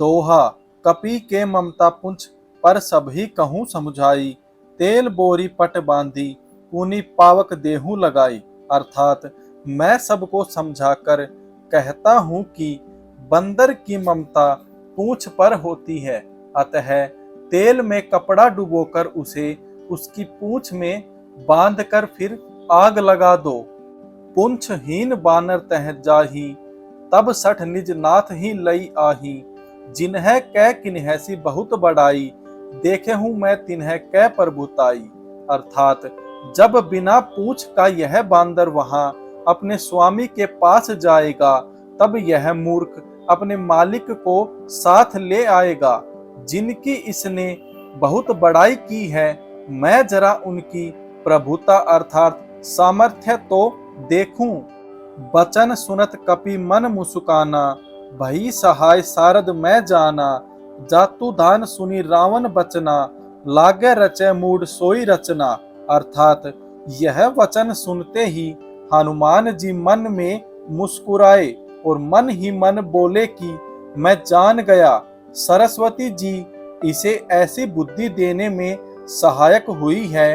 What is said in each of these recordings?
दोहा कपि के ममता पुंछ पर सभी कहूँ समझाई। तेल बोरी पट बांधी पूनी पावक देहूं लगाई। अर्थात मैं सबको समझाकर कहता हूँ कि बंदर की ममता पूंछ पर होती है, अतः तेल में कपड़ा डुबोकर उसे उसकी पूंछ में बांधकर फिर आग लगा दो। पुंछहीन बानर तह जाही, तब सठ निज नाथ ही लई आही। जिन्है कै किन्हैसी बहुत बड़ाई, देखे हूं मैं तिन्है कै प्रभुताई। अर्थात जब बिना पूंछ का यह बांदर वहां अपने स्वामी के पास जाएगा, तब यह मूर्ख अपने मालिक को साथ ले आएगा। जिनकी इसने बहुत बड़ाई की है, मैं जरा उनकी प्रभुता अर्थात सामर्थ्य तो देखूं। बचन सुनत कपि मन मुस्काना, भई सहाय सारद मैं जाना। जातु धान सुनी रावण बचना, लागे रचे मूड सोई रचना। अर्थात यह वचन सुनते ही हनुमान जी मन में मुस्कुराए और मन ही मन बोले कि मैं जान गया, सरस्वती जी इसे ऐसी बुद्धि देने में सहायक हुई है।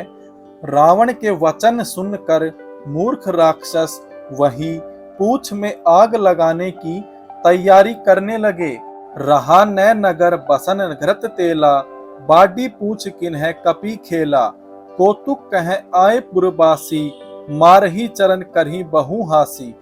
रावण के वचन सुनकर मूर्ख राक्षस वही पूंछ में आग लगाने की तैयारी करने लगे। रहा न नगर बसन घृत तेला, बाडी पूंछ किन्ह कपि खेला। कौतुक कह आए पुरबासी, मारही चरण करही बहु हासी।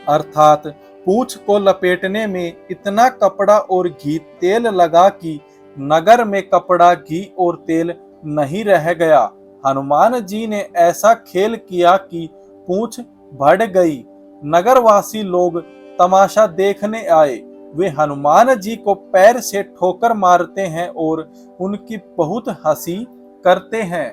अर्थात पूंछ को लपेटने में इतना कपड़ा और घी तेल लगा कि नगर में कपड़ा घी और तेल नहीं रह गया। हनुमान जी ने ऐसा खेल किया कि पूंछ बढ़ गई। नगरवासी लोग तमाशा देखने आए। वे हनुमान जी को पैर से ठोकर मारते हैं और उनकी बहुत हंसी करते हैं।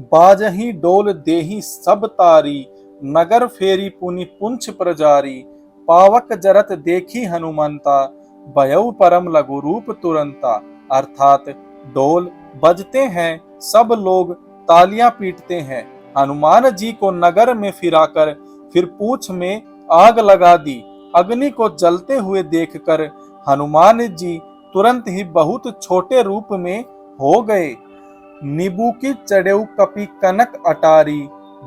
बाजही डोल देही सब तारी, नगर फेरी पुनि पुंछ प्रजारी। पावक जरत देखी हनुमंता, भयउ परम लघु रूप तुरंता। अर्थात डोल बजते हैं, सब लोग तालियां पीटते हैं। हनुमान जी को नगर में फिराकर फिर पूंछ में आग लगा दी। अग्नि को जलते हुए देखकर हनुमान जी तुरंत ही बहुत छोटे रूप में हो गए। नीबू की चढ़ेऊ कपि कनक अटारी,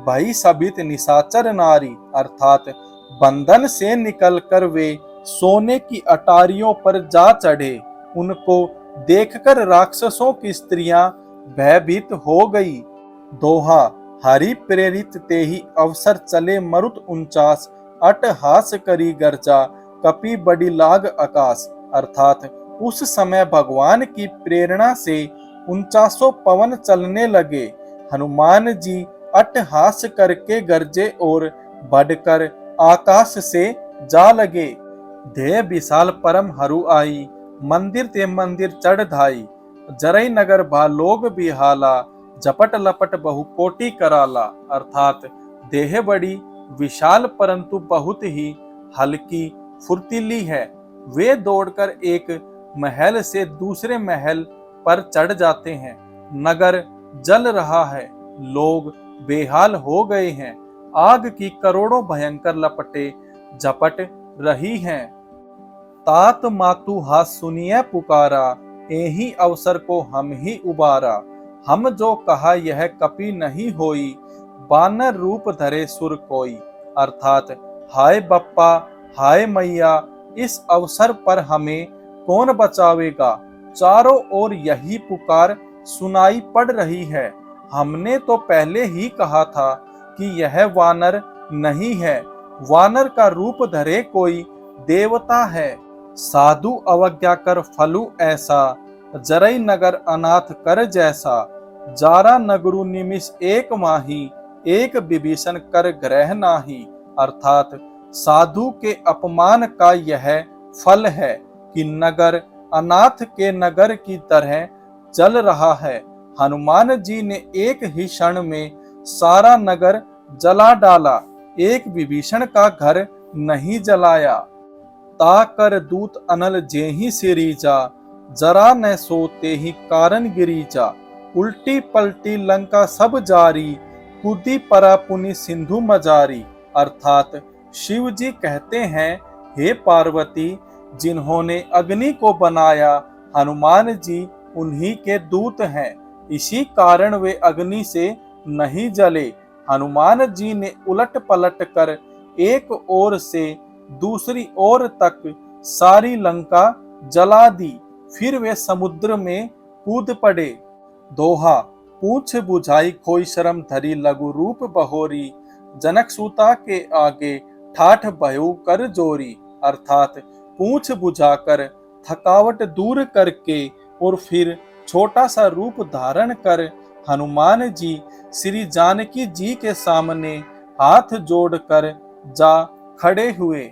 भई सबित निशाचर नारी। अर्थात बंधन से निकलकर वे सोने की अटारियों पर जा चढ़े। उनको देखकर राक्षसों की स्त्रियां भयभीत हो गई। दोहा हरि प्रेरित तेहि अवसर चले मरुत 49, अट्टहास करी गर्जा कपि बड़ी लाग आकाश। अर्थात उस समय भगवान की प्रेरणा से 49 पवन चलने लगे। हनुमान जी अट्टहास करके गरजे और बढ़कर आकाश से जा लगे। देह विशाल परम हरु आई, मंदिर ते मंदिर चढ़ धाई। जरई नगर भा लोग बिहाला, झपट लपट बहु कोटि कराला। अर्थात देह बड़ी विशाल परंतु बहुत ही हल्की फुर्तीली है। वे दौड़कर एक महल से दूसरे महल पर चढ़ जाते हैं। नगर जल रहा है, लोग बेहाल हो गए हैं। आग की करोड़ों भयंकर लपटें झपट रही हैं। तात मातु हाथ सुनिए पुकारा, एही अवसर को हम ही उबारा। हम जो कहा यह कपि नहीं होई, बानर रूप धरे सुर कोई। अर्थात हाय बप्पा, हाय मैया, इस अवसर पर हमें कौन बचावेगा। चारों ओर यही पुकार सुनाई पड़ रही है। हमने तो पहले ही कहा था कि यह वानर नहीं है, वानर का रूप धरे कोई देवता है। साधु अवज्ञा कर फलु ऐसा, जरई नगर अनाथ कर जैसा। जारा नगरु निमिष एक माही, एक विभीषण कर ग्रह नाही। अर्थात साधु के अपमान का यह फल है कि नगर अनाथ के नगर की तरह जल रहा है। हनुमान जी ने एक ही क्षण में सारा नगर जला डाला, एक विभीषण का घर नहीं जलाया। ताकर दूत अनल जेहि सिरीजा, जरा न सोते ही कारण गिरीजा। उल्टी पलटी लंका सब जारी, कूदी परा पुनि सिंधु मजारी। अर्थात शिव जी कहते हैं, हे पार्वती, जिन्होंने अग्नि को बनाया, हनुमान जी उन्हीं के दूत हैं। इसी कारण वे अग्नि से नहीं जले। हनुमान जी ने उलट पलट कर एक ओर से दूसरी ओर तक सारी लंका जला दी। फिर वे समुद्र में कूद पड़े। दोहा: पूछ बुझाई खोई शर्म धरी, लघु रूप बहोरी। जनक सूता के आगे ठाठ भयो कर जोरी। अर्थात पूछ बुझाकर, थकावट दूर करके और फिर छोटा सा रूप धारण कर हनुमान जी श्री जानकी जी के सामने हाथ जोड़कर जा खड़े हुए।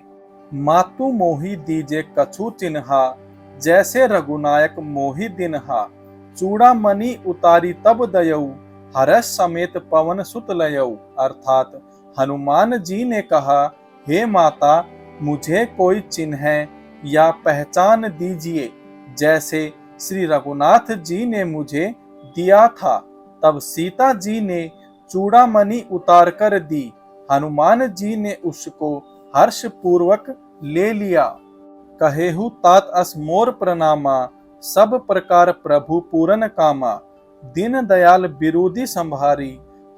मातु मोहि दीजे कछु चिन्हा, जैसे रघुनायक मोहि दिन्हा। चूड़ामणि उतारी तब दयऊ, हर्ष समेत पवन सुत लयऊ। अर्थात हनुमान जी ने कहा, हे माता, मुझे कोई चिन्ह या पहचान दीजिए, जैसे श्री रघुनाथ जी ने मुझे दिया था। तब सीता जी ने चूड़ामणि उतार कर दी। हनुमान जी ने उसको हर्ष पूर्वक ले लिया। कहेहु तात अस मोर प्रणामा, सब प्रकार प्रभु पूरन कामा। दीन दयाल बिरुदी संभारी,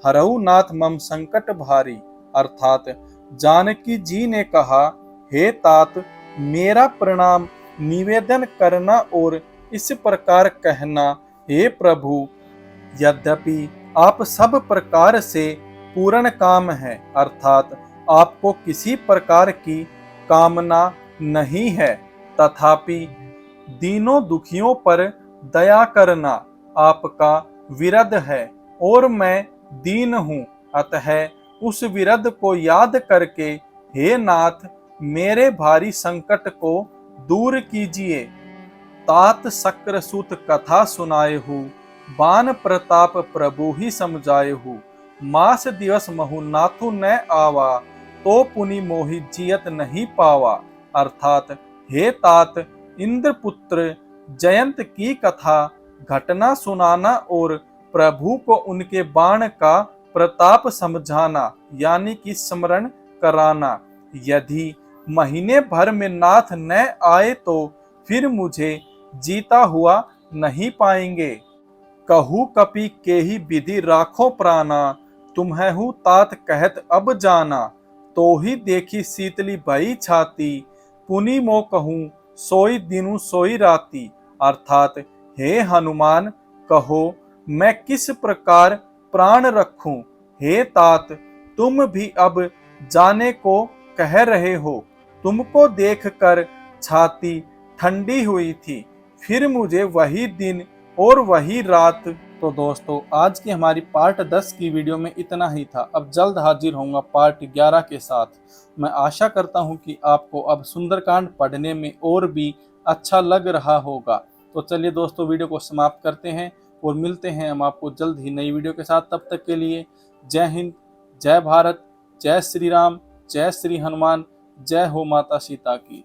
हरहु नाथ मम संकट भारी। अर्थात जानकी जी ने कहा, हे तात, मेरा प्रणाम निवेदन करना और इस प्रकार कहना, हे प्रभु, यद्यपि आप सब प्रकार से पूर्ण काम है, अर्थात आपको किसी प्रकार की कामना नहीं है, तथापि दीनों दुखियों पर दया करना आपका विरध है और मैं दीन हूँ। अतः उस विरध को याद करके हे नाथ, मेरे भारी संकट को दूर कीजिए। तात शक्र सूत कथा सुनाए हूँ, बान प्रताप प्रभु ही समझाए हूँ। मास दिवस महु नाथु न आवा, तो पुनि मोहि जियत नहीं पावा। अर्थात हे तात, इंद्रपुत्र जयंत की कथा घटना सुनाना और प्रभु को उनके बाण का प्रताप समझाना, यानी कि स्मरण कराना। यदि महीने भर में नाथ न आए तो फिर मुझे जीता हुआ नहीं पाएंगे। कहू कपि केहि विधि राखो प्राणा, तुम्हेहु तात कहत अब जाना। तो ही देखी शीतली भई छाती, पुनि मो कहूँ सोई दिनु सोई राती। अर्थात हे हनुमान, कहो मैं किस प्रकार प्राण रखूं। हे तात, तुम भी अब जाने को कह रहे हो। तुमको देखकर छाती ठंडी हुई थी, फिर मुझे वही दिन और वही रात। तो दोस्तों, आज की हमारी पार्ट 10 की वीडियो में इतना ही था। अब जल्द हाजिर होऊंगा पार्ट 11 के साथ। मैं आशा करता हूं कि आपको अब सुंदरकांड पढ़ने में और भी अच्छा लग रहा होगा। तो चलिए दोस्तों, वीडियो को समाप्त करते हैं और मिलते हैं हम आपको जल्द ही नई वीडियो के साथ। तब तक के लिए जय हिंद, जय भारत, जय श्री राम, जय श्री हनुमान, जय हो माता सीता की।